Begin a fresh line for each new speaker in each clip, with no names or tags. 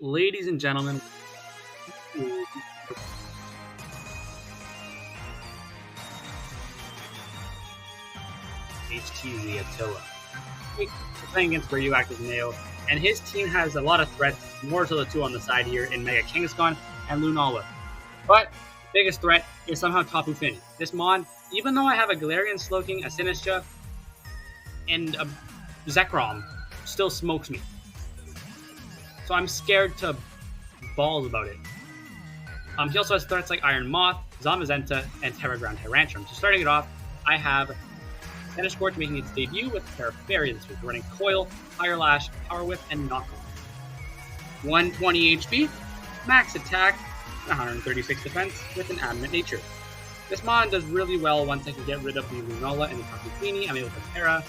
Ladies and gentlemen, HTZ Attila. We're playing against Radioactivemayo, and his team has a lot of threats, more so the two on the side here in Mega Kangaskhan and Lunala. But the biggest threat is somehow Tapu Fini. This mon, even though I have a Galarian Slowking, a Sinistcha, and a Zekrom, still smokes me. So I'm scared to balls about it. He also has threats like Iron Moth, Zamazenta, and Terraground Tyrantrum. So starting it off, I have Scorch making its debut with Terraferia this week, running Coil, Fire Lash, Power Whip, and Knockoff. 120 HP, max attack, 136 defense with an Adamant Nature. This mon does really well once I can get rid of the Lunala and the Tapu Fini. I'm able to Terra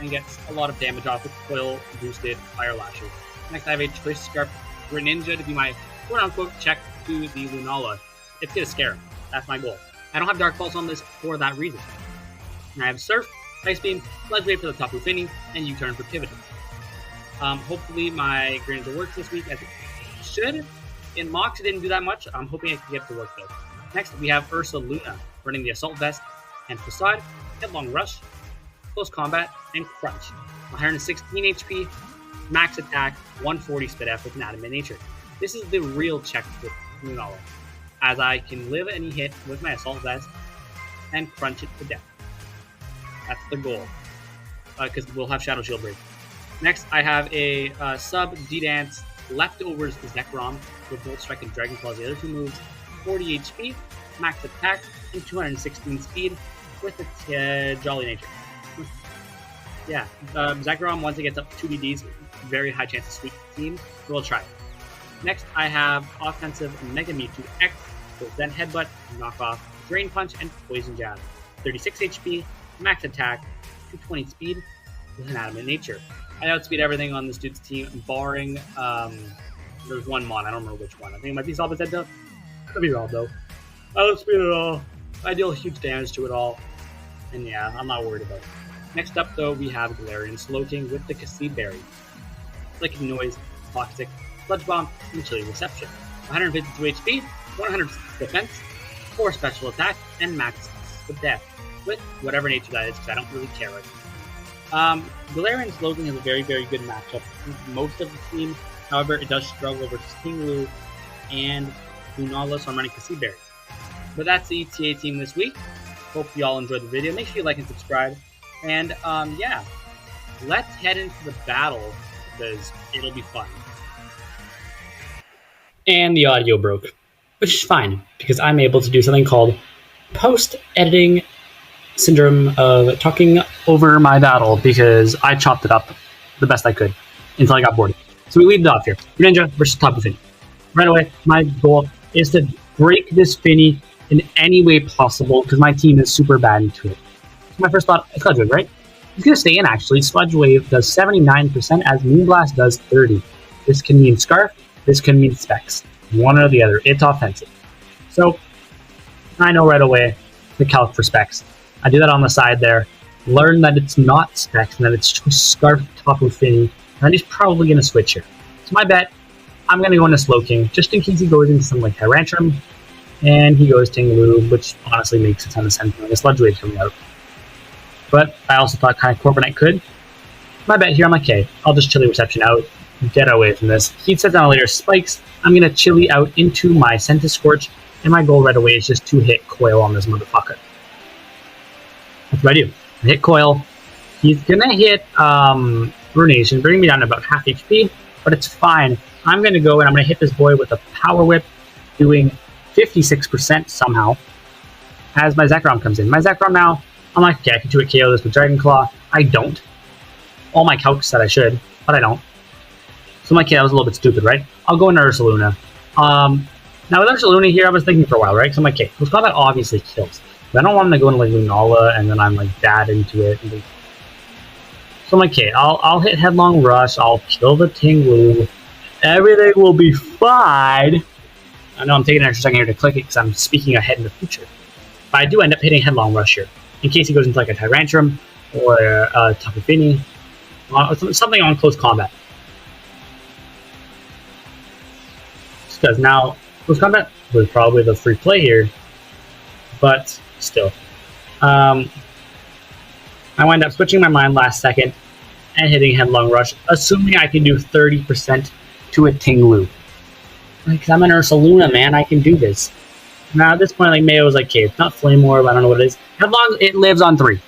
and gets a lot of damage off with Coil boosted Fire Lashes. Next, I have a Choice Scarf Greninja to be my quote-unquote check to the Lunala. It's gonna scare him. That's my goal. I don't have Dark Pulse on this for that reason. And I have Surf, Ice Beam, Sludge Wave for the Tapu Fini, and U-Turn for Pivoting. Hopefully my Greninja works this week as it should. In Mox, it didn't do that much. I'm hoping I can get it to work though. Next, we have Ursaluna running the Assault Vest and Facade, Headlong Rush, Close Combat, and Crunch. 116 HP, max attack, 140 Spit F with an Adamant Nature. This is the real check with Lunala, as I can live any hit with my Assault Vest and crunch it to death. That's the goal, because we'll have Shadow Shield Break. Next, I have a sub D-Dance Leftovers Zekrom with Volt Strike and Dragon Claw as the other two moves, 40 HP, max attack, and 216 speed with a Jolly Nature. Yeah, Zekrom, once it gets up to 2 DDs, very high chance to sweep the team, so we'll try it. Next, I have offensive Mega Mewtwo X with Zen Headbutt, Knockoff, Drain Punch, and Poison Jab. 36 HP, max attack, 220 speed with an Adamant Nature. I outspeed everything on this dude's team, barring, there's one mon, I don't remember which one. I think it might be Zamazenta. Could be wrong though. I outspeed it all. I deal huge damage to it all. And yeah, I'm not worried about it. Next up though, we have Galarian Slowking with the Cassie Berry. Flicking Noise, Toxic, Sludge Bomb, and Chilly Reception. 152 HP, 100 defense, 4 special attack, and max with death. With whatever nature that is, because I don't really care right now. Galarian Slowking has a very, very good matchup with most of the team. However, it does struggle versus King Lu and Lunala, so I'm running Cassie Berry. But that's the ETA team this week. Hope you all enjoyed the video. Make sure you like and subscribe. And yeah, let's head into the battle because it'll be fun. And the audio broke, which is fine because I'm able to do something called post-editing syndrome of talking over my battle because I chopped it up the best I could until I got bored. So we leave it off here. Greninja versus Tapu Fini. Right away, my goal is to break this Fini in any way possible because my team is super bad into it. So my first thought, Sludge Wave, right? He's going to stay in actually. Sludge Wave does 79% as Moonblast does 30%. This can mean Scarf, this can mean Specs. One or the other. It's offensive. So I know right away the calc for Specs. I do that on the side there. Learn that it's not Specs and that it's just Scarf Tapu Fini. And he's probably going to switch here. So my bet, I'm going to go into Slowking just in case he goes into something like Tyrantrum. And he goes Tinglu, which honestly makes a ton of sense when the Sludge Wave coming out. But I also thought kind of Corviknight could. My bet here, I'm like, okay, I'll just Chilly Reception out, get away from this. He sets down later spikes. I'm going to Chilly out into my Scorch, and my goal right away is just to hit Coil on this motherfucker. That's what I do. I hit Coil. He's going to hit Ruination, bringing me down to about half HP, but it's fine. I'm going to go and I'm going to hit this boy with a Power Whip, doing 56% somehow, as my Zekrom comes in. My Zekrom now, I'm like, okay, I can 2-hit KO this with Dragon Claw. I don't. All my calcs said I should, but I don't. So I'm like, yeah, that was a little bit stupid, right? I'll go into Ursaluna. Now with Ursaluna here, I was thinking for a while, right? So I'm like, okay, Close Combat obviously kills. But I don't want him to go into like Lunala and then I'm like bad into it. So I'm like, okay, I'll hit Headlong Rush. I'll kill the Tinglu. Everything will be fine. I know I'm taking an extra second here to click it because I'm speaking ahead in the future. But I do end up hitting Headlong Rush here. In case he goes into like a Tyrantrum or a Tapu Fini. Something on Close Combat. because now close combat was probably the free play here, but still. I wind up switching my mind last second and hitting Headlong Rush, assuming I can do 30% to a Ting-Lu. Because I'm an Ursaluna, man, I can do this. Now at this point, like, Mayo was like, okay, it's not Flame Orb, I don't know what it is. Headlong, it lives on 3.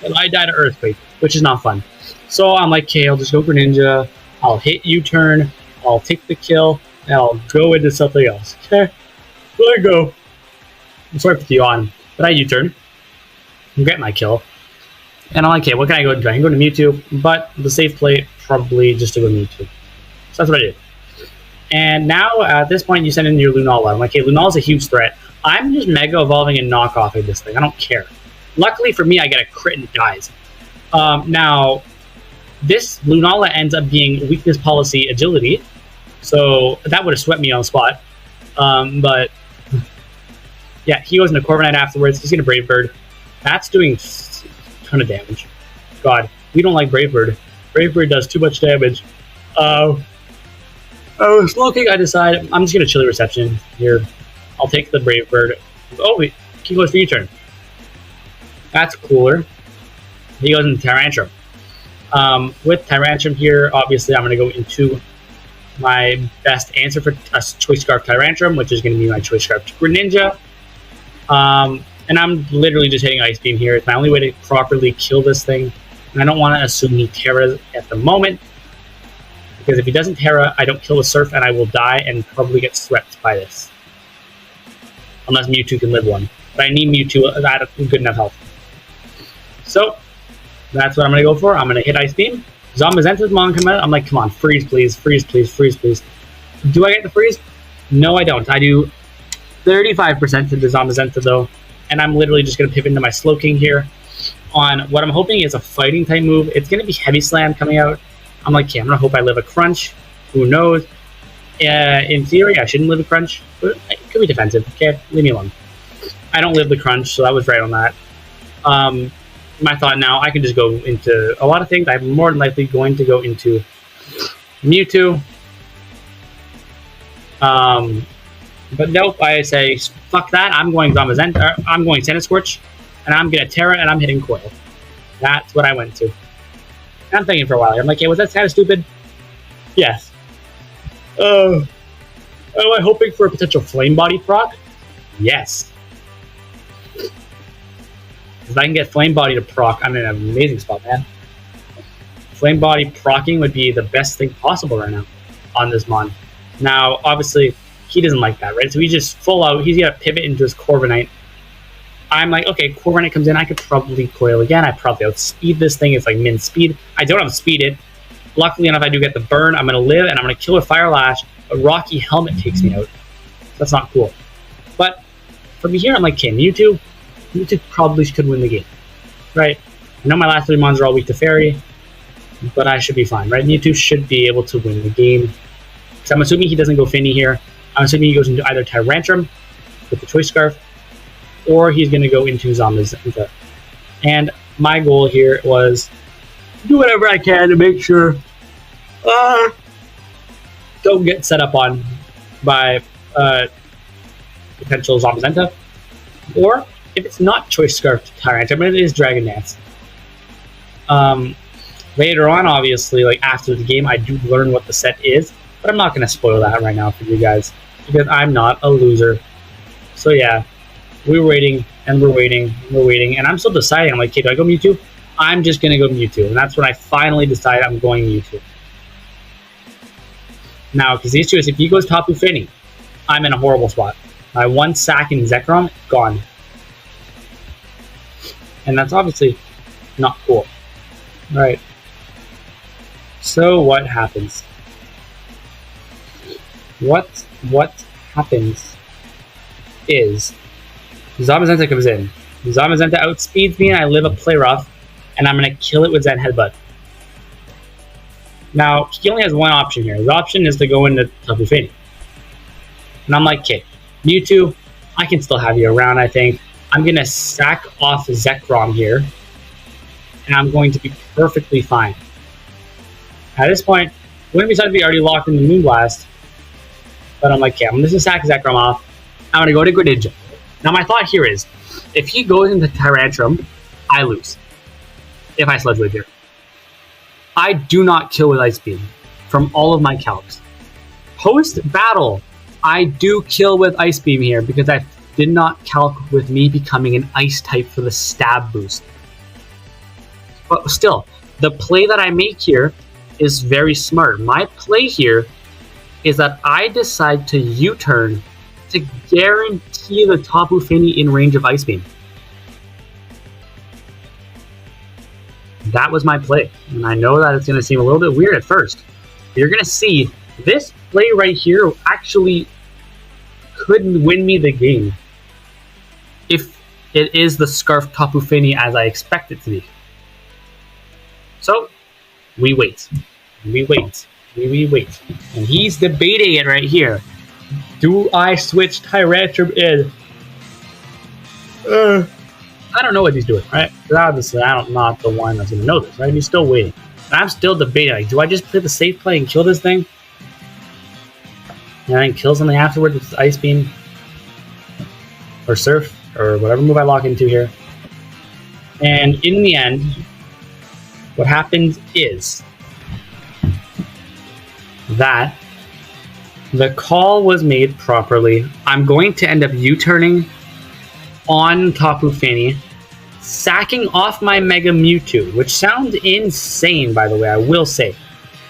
And I died to Earthquake, which is not fun. So I'm like, okay, I'll just go for Ninja, I'll hit U-turn, I'll take the kill, and I'll go into something else. Okay, there I go. I'm sorry for the yawn, but I U-turn, get my kill. And I'm like, okay, what can I go do? I can go to Mewtwo, but the safe play, probably just to go Mewtwo. So that's what I did. And now, at this point, you send in your Lunala. I'm like, hey, Lunala's a huge threat. I'm just Mega Evolving and knockoffing this thing. I don't care. Luckily for me, I get a crit and it dies. Now, this Lunala ends up being Weakness Policy Agility. So that would have swept me on the spot. But, yeah, he goes into Corviknight afterwards. He's going to Brave Bird. That's doing a ton of damage. God, we don't like Brave Bird. Brave Bird does too much damage. Slow Kick, I decide I'm just going to Chilly Reception here. I'll take the Brave Bird. Oh, wait, he goes for U-turn. That's cooler. He goes into Tyrantrum. With Tyrantrum here, obviously, I'm going to go into my best answer for a Choice Scarf Tyrantrum, which is going to be my Choice Scarf Greninja. And I'm literally just hitting Ice Beam here. It's my only way to properly kill this thing. And I don't want to assume he Terras at the moment. Because if he doesn't Terra, I don't kill the Surf and I will die and probably get swept by this. Unless Mewtwo can live one. But I need Mewtwo at good enough health. So, that's what I'm going to go for. I'm going to hit Ice Beam. Zamazenta's Mon come out. I'm like, come on, freeze please, freeze please, freeze please. Do I get the freeze? No, I don't. I do 35% to the Zamazenta though. And I'm literally just going to pivot into my Slowking here. On what I'm hoping is a fighting type move. It's going to be Heavy Slam coming out. I'm like, okay, I'm going to hope I live a Crunch. Who knows? In theory, I shouldn't live a Crunch. But it could be defensive. Okay, leave me alone. I don't live the Crunch, so I was right on that. My thought now, I can just go into a lot of things. I'm more than likely going to go into Mewtwo. But nope, I say, fuck that. I'm going Zamazenta. I'm going Sanduscorch. And I'm going to Terra, and I'm hitting Coil. That's what I went to. I'm thinking for a while. I'm like, hey, was that kind of stupid? Yes. Am I hoping for a potential Flame Body proc? Yes. If I can get Flame Body to proc, I'm in an amazing spot, man. Flame Body procking would be the best thing possible right now on this Mon. Now, obviously, he doesn't like that, right? So he just full out, he's going to pivot into his Corviknight. I'm like, okay, Corviknight comes in, I could probably Coil again. I probably outspeed this thing. It's like min speed. I don't outspeed it. Luckily enough, I do get the burn. I'm going to live, and I'm going to kill with Fire Lash. A Rocky Helmet takes me out. That's not cool. But from here, I'm like, okay, Mewtwo probably could win the game, right? I know my last 3 mons are all weak to Fairy, but I should be fine, right? Mewtwo should be able to win the game. So I'm assuming he doesn't go Finny here. I'm assuming he goes into either Tyrantrum with the Choice Scarf, or he's going to go into Zamazenta. And my goal here was do whatever I can to make sure don't get set up on by potential Zamazenta. Or if it's not Choice Scarf Tyrantrum, it is Dragon Dance. Later on, obviously, like after the game, I do learn what the set is, but I'm not going to spoil that right now for you guys because I'm not a loser. So yeah. We're waiting, and we're waiting, and we're waiting, and I'm still deciding. I'm like, okay, do I go Mewtwo? I'm just going to go Mewtwo, and that's when I finally decide I'm going Mewtwo. Now, because the issue is, if he goes Tapu Fini, I'm in a horrible spot. My 1 sack in Zekrom, gone. And that's obviously not cool. Alright. So, what happens? What happens is Zamazenta comes in. Zamazenta outspeeds me and I live a Play Rough, and I'm going to kill it with Zen Headbutt. Now, he only has one option here. The option is to go into Tapu Fini. And I'm like, okay, Mewtwo, I can still have you around, I think. I'm going to sack off Zekrom here, and I'm going to be perfectly fine. At this point, wouldn't it be something to be already locked in the Moonblast? But I'm like, okay, I'm just gonna sack Zekrom off. I'm gonna go to Greninja. Now my thought here is, if he goes into Tyrantrum, I lose. If I Sludge Wave here. I do not kill with Ice Beam from all of my calcs. Post-battle, I do kill with Ice Beam here because I did not calc with me becoming an Ice type for the stab boost. But still, the play that I make here is very smart. My play here is that I decide to U-turn to guarantee the Tapu Fini in range of Ice Beam. That was my play. And I know that it's going to seem a little bit weird at first. You're going to see this play right here actually could win me the game if it is the Scarf Tapu Fini as I expect it to be. So, we wait. We wait. We wait. And he's debating it right here. Do I switch Tyrantrum in? I don't know what he's doing, right? Obviously, I'm not the one that's going to know this, right? He's still waiting. I'm still debating, like, do I just play the safe play and kill this thing? And then kill something afterwards with Ice Beam? Or Surf? Or whatever move I lock into here. And in the end, what happens is that the call was made properly. I'm going to end up U-turning on Tapu Fini, sacking off my Mega Mewtwo, which sounds insane, by the way, I will say.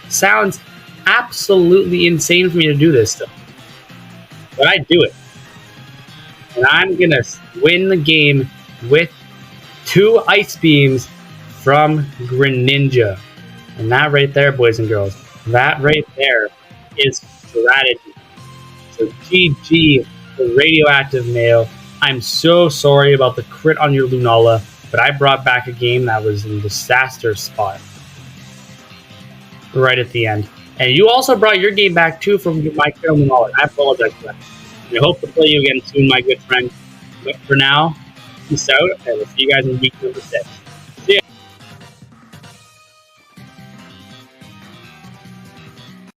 Sounds absolutely insane for me to do this stuff. But I do it. And I'm going to win the game with 2 Ice Beams from Greninja. And that right there, boys and girls, that right there is strategy. So GG for Radioactivemayo. I'm so sorry about the crit on your Lunala, but I brought back a game that was in disaster spot right at the end. And you also brought your game back too from my crit on Lunala. I apologize for that. I hope to play you again soon, my good friend. But for now, peace out, and we'll see you guys in week number 6.